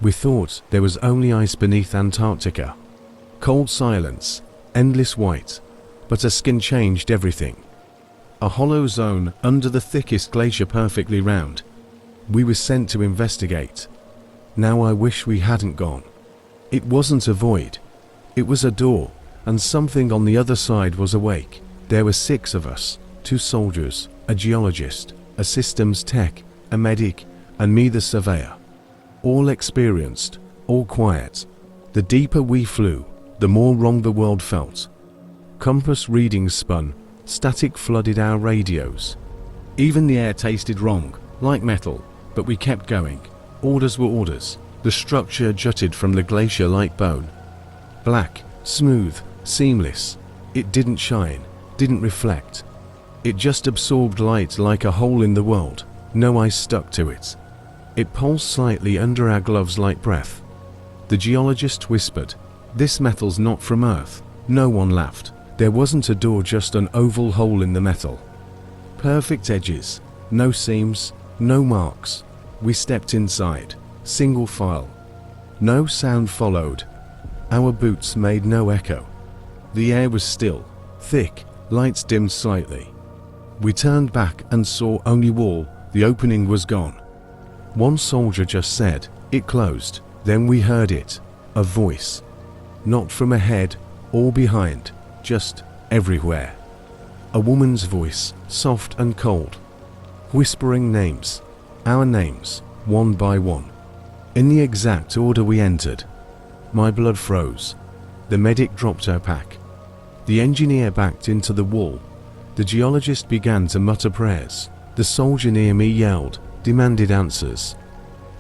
We thought there was only ice beneath Antarctica. Cold silence, endless white, but a skin changed everything. A hollow zone under the thickest glacier, perfectly round. We were sent to investigate. Now I wish we hadn't gone. It wasn't a void. It was a door, and something on the other side was awake. There were 6 of us, 2 soldiers, a geologist, a systems tech, a medic, and me, the surveyor. All experienced, all quiet. The deeper we flew, the more wrong the world felt. Compass readings spun, static flooded our radios. Even the air tasted wrong, like metal, but we kept going. Orders were orders. The structure jutted from the glacier like bone. Black, smooth, seamless. It didn't shine, didn't reflect. It just absorbed light like a hole in the world. No ice stuck to it. It pulsed slightly under our gloves like breath. The geologist whispered, "This metal's not from Earth." No one laughed. There wasn't a door, just an oval hole in the metal. Perfect edges, no seams, no marks. We stepped inside, single file. No sound followed. Our boots made no echo. The air was still, thick, lights dimmed slightly. We turned back and saw only wall. The opening was gone. One soldier just said, "It closed." Then we heard it, a voice. Not from ahead or behind, just everywhere. A woman's voice, soft and cold, whispering names, our names, one by one, in the exact order we entered. My blood froze. The medic dropped her pack. The engineer backed into the wall. The geologist began to mutter prayers. The soldier near me yelled, demanded answers.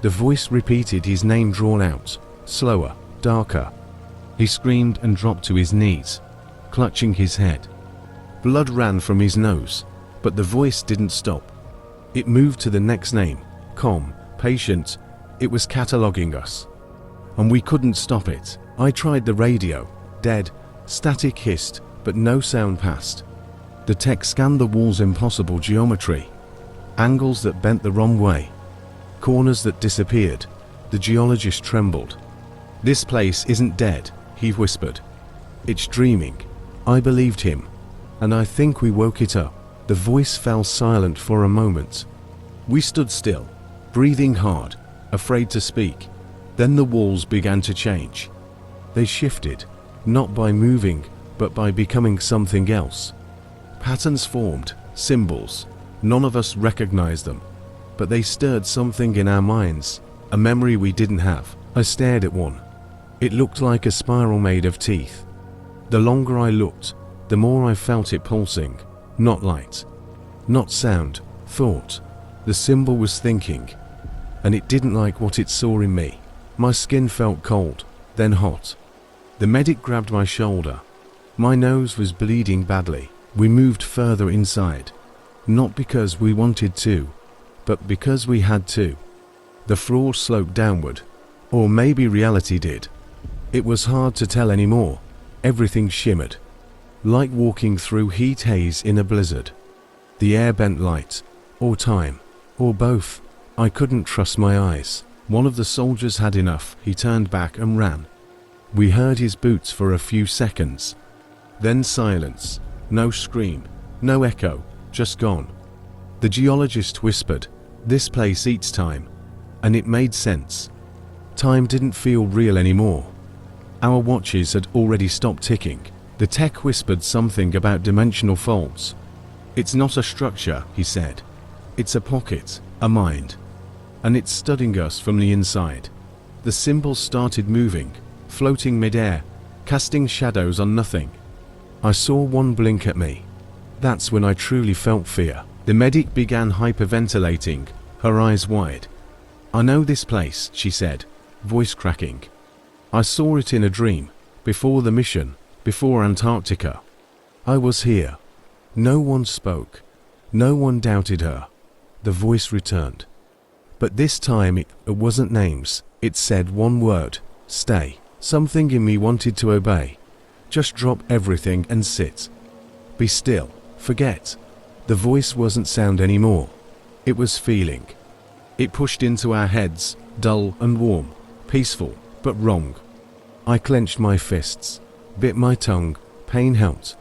The voice repeated his name, drawn out, slower, darker. He screamed and dropped to his knees, clutching his head. Blood ran from his nose, but the voice didn't stop. It moved to the next name, calm, patient. It was cataloging us. And we couldn't stop it. I tried the radio, dead, static hissed, but no sound passed. The tech scanned the walls, impossible geometry, angles that bent the wrong way, corners that disappeared. The geologist trembled. "This place isn't dead," he whispered. "It's dreaming." I believed him, and I think we woke it up. The voice fell silent for a moment. We stood still, breathing hard, afraid to speak. Then the walls began to change. They shifted, not by moving, but by becoming something else. Patterns formed, symbols. None of us recognized them, but they stirred something in our minds, a memory we didn't have. I stared at one. It looked like a spiral made of teeth. The longer I looked, the more I felt it pulsing. Not light, not sound, thought. The symbol was thinking, and it didn't like what it saw in me. My skin felt cold, then hot. The medic grabbed my shoulder. My nose was bleeding badly. We moved further inside, not because we wanted to, but because we had to. The floor sloped downward, or maybe reality did. It was hard to tell anymore. Everything shimmered, like walking through heat haze in a blizzard. The air bent light, or time, or both. I couldn't trust my eyes. One of the soldiers had enough. He turned back and ran. We heard his boots for a few seconds. Then silence. No scream, no echo, just gone. The geologist whispered, "This place eats time." And it made sense. Time didn't feel real anymore. Our watches had already stopped ticking. The tech whispered something about dimensional faults. "It's not a structure," he said. "It's a pocket, a mind. And it's studying us from the inside." The symbols started moving, floating mid-air, casting shadows on nothing. I saw one blink at me. That's when I truly felt fear. The medic began hyperventilating, her eyes wide. "I know this place," she said, voice cracking. "I saw it in a dream, before the mission, before Antarctica. I was here." No one spoke. No one doubted her. The voice returned. But this time it wasn't names. It said one word, "Stay." Something in me wanted to obey. Just drop everything and sit. Be still. Forget. The voice wasn't sound anymore. It was feeling. It pushed into our heads, dull and warm, Peaceful, but wrong. I clenched my fists, bit my tongue, pain helped.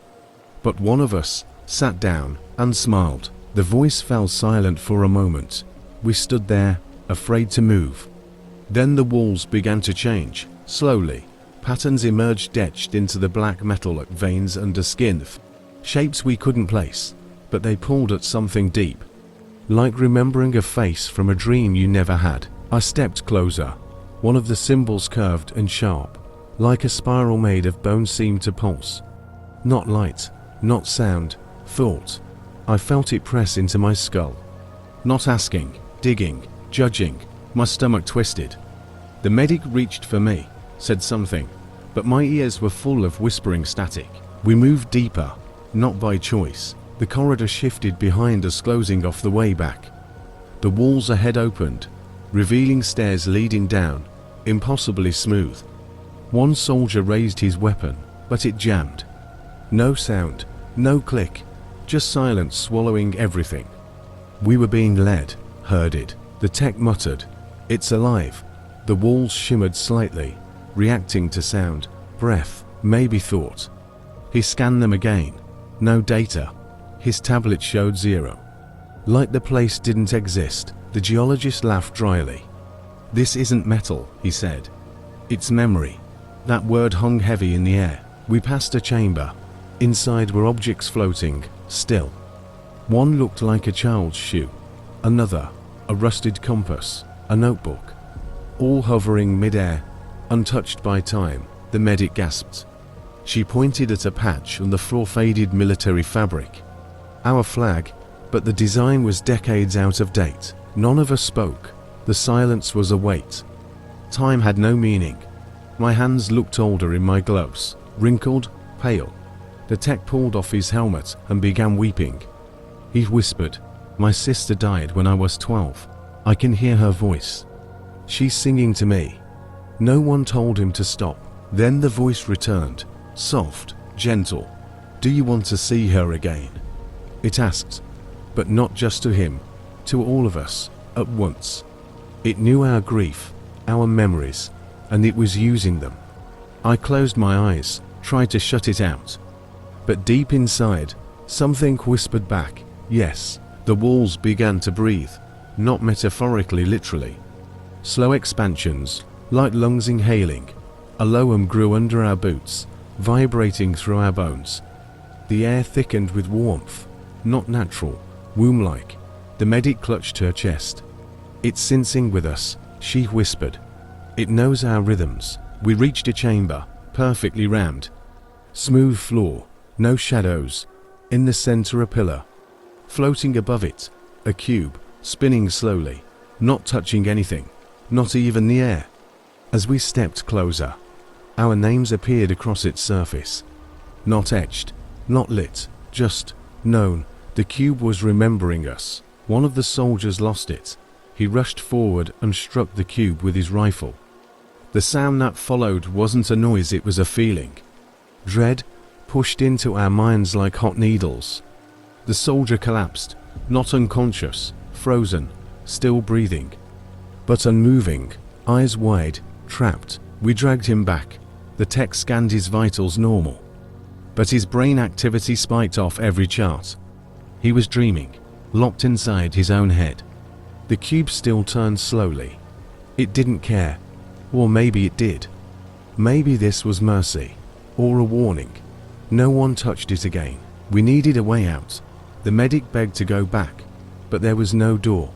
But one of us sat down and smiled. The voice fell silent for a moment. We stood there, afraid to move. Then the walls began to change, slowly. Patterns emerged etched into the black metal like veins under skin. Shapes we couldn't place, but they pulled at something deep. Like remembering a face from a dream you never had. I stepped closer. One of the symbols curved and sharp, like a spiral made of bone seemed to pulse. Not light, not sound, thought. I felt it press into my skull. Not asking, digging, judging, my stomach twisted. The medic reached for me, said something, but my ears were full of whispering static. We moved deeper, not by choice. The corridor shifted behind us, closing off the way back. The walls ahead opened, revealing stairs leading down, impossibly smooth. One soldier raised his weapon, but it jammed. No sound, no click, just silence swallowing everything. We were being led, herded. The tech muttered, "It's alive." The walls shimmered slightly, reacting to sound, breath, maybe thought. He scanned them again. No data. His tablet showed 0. Like the place didn't exist. The geologist laughed dryly. "This isn't metal," he said. "It's memory." That word hung heavy in the air. We passed a chamber. Inside were objects floating, still. One looked like a child's shoe. Another, a rusted compass, a notebook. All hovering mid-air, untouched by time. The medic gasped. She pointed at a patch on the floor, faded military fabric. Our flag, but the design was decades out of date. None of us spoke. The silence was a weight. Time had no meaning. My hands looked older in my gloves, wrinkled, pale. The tech pulled off his helmet and began weeping. He whispered, "My sister died when I was 12. I can hear her voice. She's singing to me." No one told him to stop. Then the voice returned, soft, gentle. "Do you want to see her again?" It asked, but not just to him, to all of us, at once. It knew our grief, our memories, and it was using them. I closed my eyes, tried to shut it out. But deep inside, something whispered back, yes. The walls began to breathe, not metaphorically, literally. Slow expansions, like lungs inhaling. A loam grew under our boots, vibrating through our bones. The air thickened with warmth, not natural, womb-like. The medic clutched her chest. "It's sensing with us," she whispered. "It knows our rhythms." We reached a chamber, perfectly round. Smooth floor, no shadows. In the center a pillar. Floating above it, a cube, spinning slowly, not touching anything, not even the air. As we stepped closer, our names appeared across its surface. Not etched, not lit, just known. The cube was remembering us. One of the soldiers lost it. He rushed forward and struck the cube with his rifle. The sound that followed wasn't a noise, it was a feeling. Dread, pushed into our minds like hot needles. The soldier collapsed, not unconscious, frozen, still breathing, but unmoving, eyes wide, trapped. We dragged him back. The tech scanned his vitals normal, but his brain activity spiked off every chart. He was dreaming, locked inside his own head. The cube still turned slowly. It didn't care. Or maybe it did. Maybe this was mercy, or a warning. No one touched it again. We needed a way out. The medic begged to go back, but there was no door.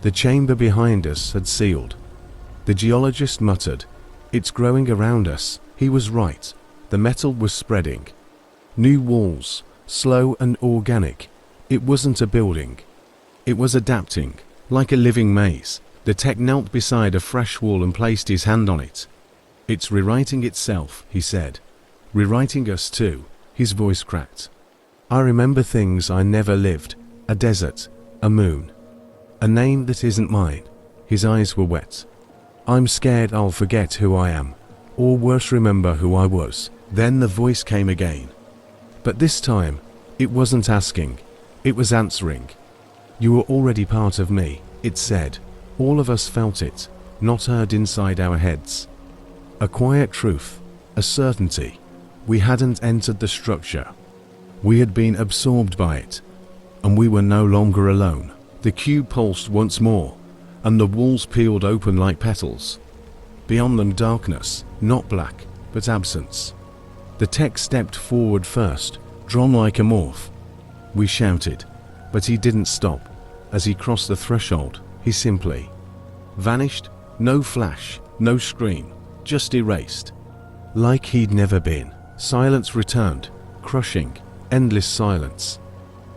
The chamber behind us had sealed. The geologist muttered, "It's growing around us." He was right. The metal was spreading. New walls, slow and organic. It wasn't a building. It was adapting, like a living maze. The tech knelt beside a fresh wall and placed his hand on it. "It's rewriting itself," he said. "Rewriting us too." His voice cracked. "I remember things I never lived. A desert, a moon, a name that isn't mine." His eyes were wet. "I'm scared I'll forget who I am, or worse, remember who I was." Then the voice came again. But this time, it wasn't asking, it was answering. "You were already part of me," it said. All of us felt it. not heard inside our heads. A quiet truth, a certainty. We hadn't entered the structure. We had been absorbed by it, and we were no longer alone. The cube pulsed once more, and the walls peeled open like petals. Beyond them darkness, not black, but absence. The tech stepped forward first, drawn like a morph. We shouted, but he didn't stop. As he crossed the threshold, he simply vanished. No flash, no scream, just erased. Like he'd never been. Silence returned, crushing, endless silence.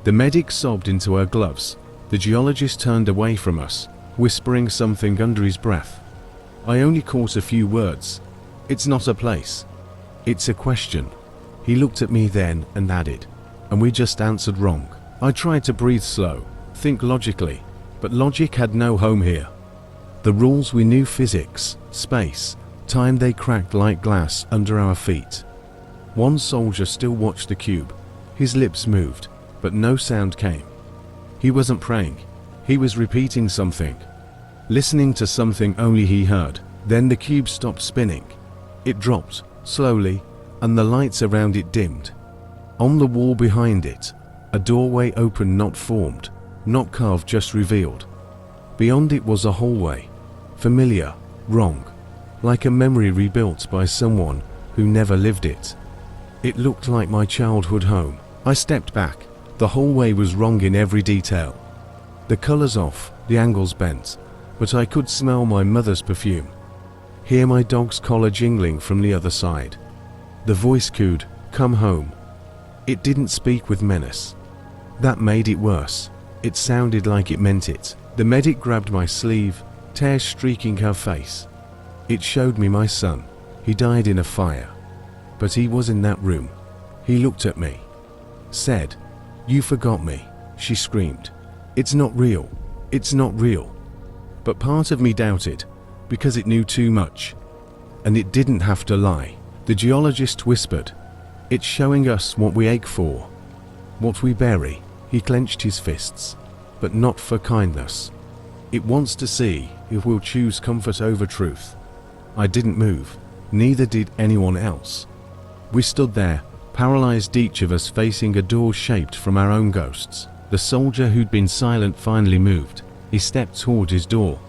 The medic sobbed into her gloves. The geologist turned away from us, whispering something under his breath. I only caught a few words. It's not a place. It's a question. He looked at me then and added, and we just answered wrong. I tried to breathe slow, think logically, but logic had no home here. The rules we knew, physics, space, time, they cracked like glass under our feet. One soldier still watched the cube. His lips moved, but no sound came. He wasn't praying. He was repeating something, listening to something only he heard. Then the cube stopped spinning. It dropped, slowly, and the lights around it dimmed. On the wall behind it, a doorway opened, not formed, not carved, just revealed. Beyond it was a hallway, familiar, wrong, like a memory rebuilt by someone who never lived it. It looked like my childhood home. I stepped back. The hallway was wrong in every detail. The colors off, the angles bent, but I could smell my mother's perfume. Hear my dog's collar jingling from the other side. The voice cooed, "Come home." It didn't speak with menace. That made it worse. It sounded like it meant it. The medic grabbed my sleeve, tears streaking her face. It showed me my son. He died in a fire. But he was in that room. He looked at me. Said, "You forgot me," she screamed. "It's not real. It's not real." But part of me doubted, because it knew too much. And it didn't have to lie. The geologist whispered, "It's showing us what we ache for, what we bury." He clenched his fists, but not for kindness. It wants to see if we'll choose comfort over truth. I didn't move, neither did anyone else. We stood there, paralyzed, each of us facing a door shaped from our own ghosts. The soldier who'd been silent finally moved. He stepped toward his door.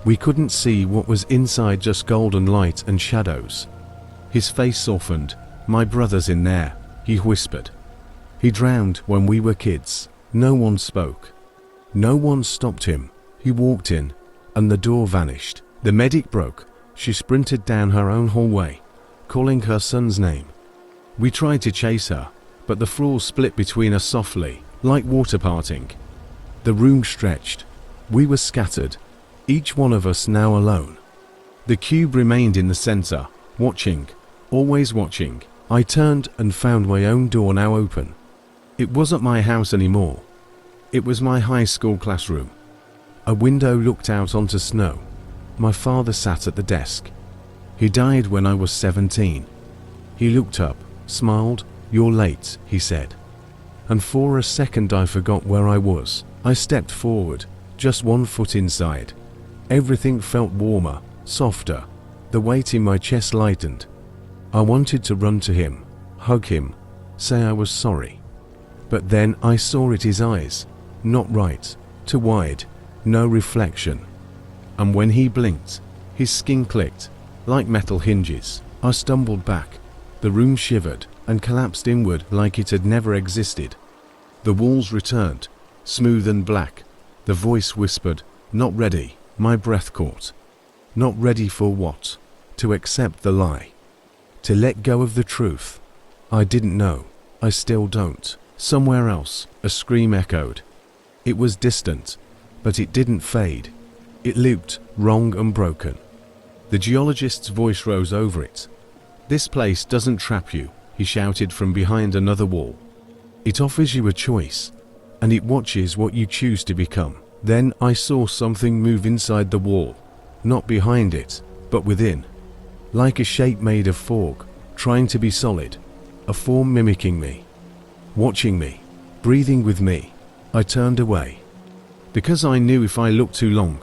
We couldn't see what was inside, just golden light and shadows. His face softened. "My brother's in there," he whispered. "He drowned when we were kids." No one spoke. No one stopped him. He walked in, and the door vanished. The medic broke. She sprinted down her own hallway, calling her son's name. We tried to chase her, but the floor split between us softly, like water parting. The room stretched. We were scattered, each one of us now alone. The cube remained in the center, watching, always watching. I turned and found my own door now open. It wasn't my house anymore. It was my high school classroom. A window looked out onto snow. My father sat at the desk. He died when I was 17. He looked up, smiled. "You're late," he said. And for a second I forgot where I was. I stepped forward, just one foot inside. Everything felt warmer, softer. The weight in my chest lightened. I wanted to run to him, hug him, say I was sorry. But then I saw it, his eyes. Not right, too wide, no reflection. And when he blinked, his skin clicked, like metal hinges. I stumbled back. The room shivered and collapsed inward like it had never existed. The walls returned, smooth and black. The voice whispered, "Not ready." My breath caught. Not ready for what? To accept the lie. To let go of the truth. I didn't know. I still don't. Somewhere else, a scream echoed. It was distant, but it didn't fade. It looped, wrong and broken. The geologist's voice rose over it. "This place doesn't trap you," he shouted from behind another wall. "It offers you a choice, and it watches what you choose to become." Then I saw something move inside the wall, not behind it, but within. Like a shape made of fog, trying to be solid, a form mimicking me, watching me, breathing with me. I turned away, because I knew if I looked too long,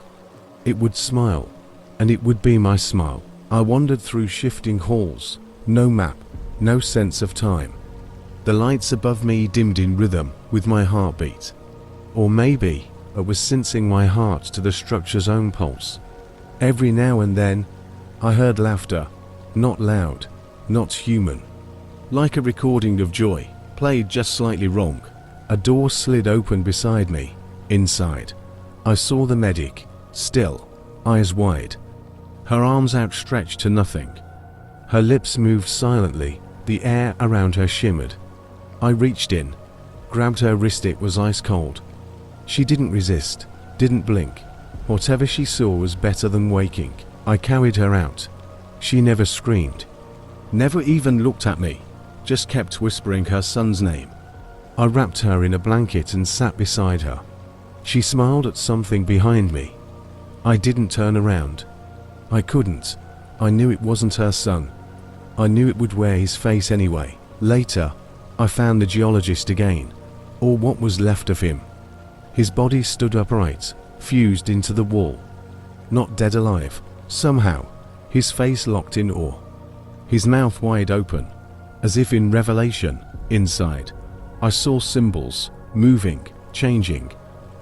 it would smile, and it would be my smile. I wandered through shifting halls, no map, no sense of time. The lights above me dimmed in rhythm with my heartbeat. Or maybe I was sensing my heart to the structure's own pulse. Every now and then, I heard laughter, not loud, not human. Like a recording of joy, played just slightly wrong. A door slid open beside me. Inside, I saw the medic, still, eyes wide, her arms outstretched to nothing. Her lips moved silently, the air around her shimmered. I reached in, grabbed her wrist. It was ice cold. She didn't resist, didn't blink. Whatever she saw was better than waking. I carried her out. She never screamed, never even looked at me, just kept whispering her son's name. I wrapped her in a blanket and sat beside her. She smiled at something behind me. I didn't turn around. I couldn't. I knew it wasn't her son. I knew it would wear his face anyway. Later, I found the geologist again, or what was left of him. His body stood upright, fused into the wall. Not dead alive, somehow, his face locked in awe. His mouth wide open, as if in revelation. Inside, I saw symbols, moving, changing,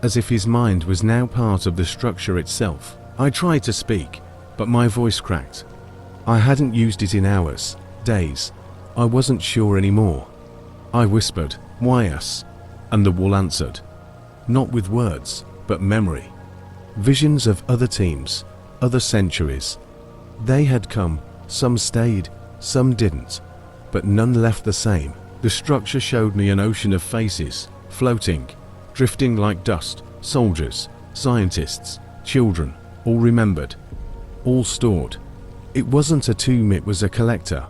as if his mind was now part of the structure itself. I tried to speak, but my voice cracked. I hadn't used it in hours, days. I wasn't sure anymore. I whispered, "Why us?" And the wall answered. Not with words, but memory. Visions of other teams, other centuries. They had come, some stayed, some didn't, but none left the same. The structure showed me an ocean of faces, floating, drifting like dust, soldiers, scientists, children, all remembered, all stored. It wasn't a tomb, it was a collector,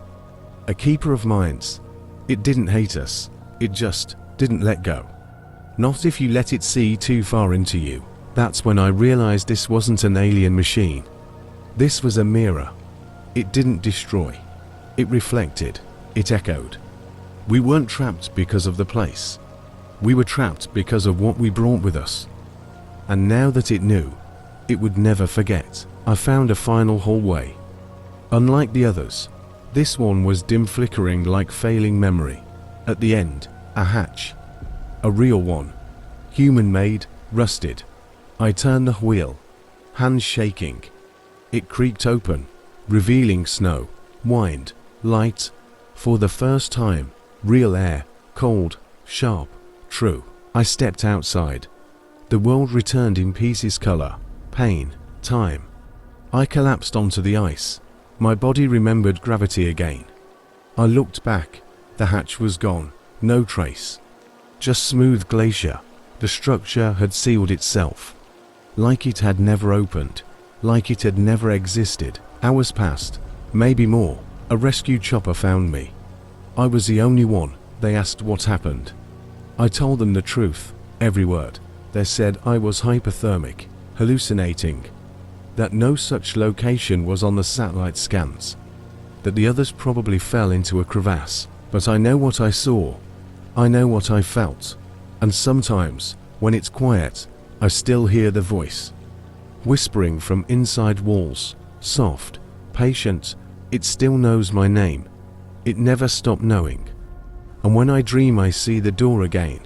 a keeper of minds. It didn't hate us, it just didn't let go. Not if you let it see too far into you. That's when I realized this wasn't an alien machine. This was a mirror. It didn't destroy. It reflected. It echoed. We weren't trapped because of the place. We were trapped because of what we brought with us. And now that it knew, it would never forget. I found a final hallway. Unlike the others, this one was dim, flickering like failing memory. At the end, a hatch. A real one. Human-made, rusted. I turned the wheel, hands shaking. It creaked open, revealing snow, wind, light. For the first time, real air, cold, sharp, true. I stepped outside. The world returned in pieces, color, pain, time. I collapsed onto the ice. My body remembered gravity again. I looked back. The hatch was gone, no trace. Just smooth glacier. The structure had sealed itself. Like it had never opened. Like it had never existed. Hours passed, maybe more. A rescue chopper found me. I was the only one. They asked what happened. I told them the truth, every word. They said I was hypothermic, hallucinating. That no such location was on the satellite scans. That the others probably fell into a crevasse. But I know what I saw. I know what I felt. And sometimes, when it's quiet, I still hear the voice. Whispering from inside walls, soft, patient. It still knows my name. It never stopped knowing. And when I dream I see the door again.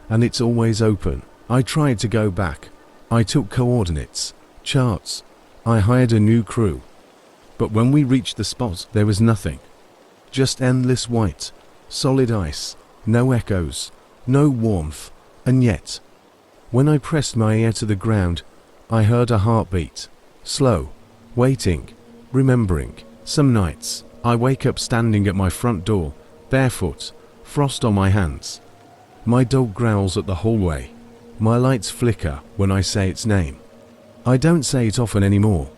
And it's always open. I tried to go back. I took coordinates, charts. I hired a new crew. But when we reached the spot, there was nothing. Just endless white, solid ice, no echoes, no warmth. And yet, when I pressed my ear to the ground, I heard a heartbeat. Slow, waiting, remembering. Some nights, I wake up standing at my front door, barefoot, frost on my hands. My dog growls at the hallway. My lights flicker when I say its name. I don't say it often anymore.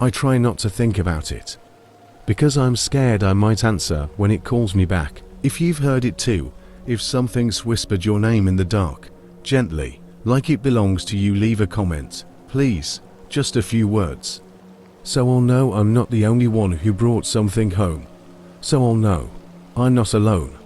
I try not to think about it. Because I'm scared I might answer when it calls me back. If you've heard it too, if something's whispered your name in the dark, gently, like it belongs to you, leave a comment. Please, just a few words. So I'll know I'm not the only one who brought something home. So I'll know I'm not alone.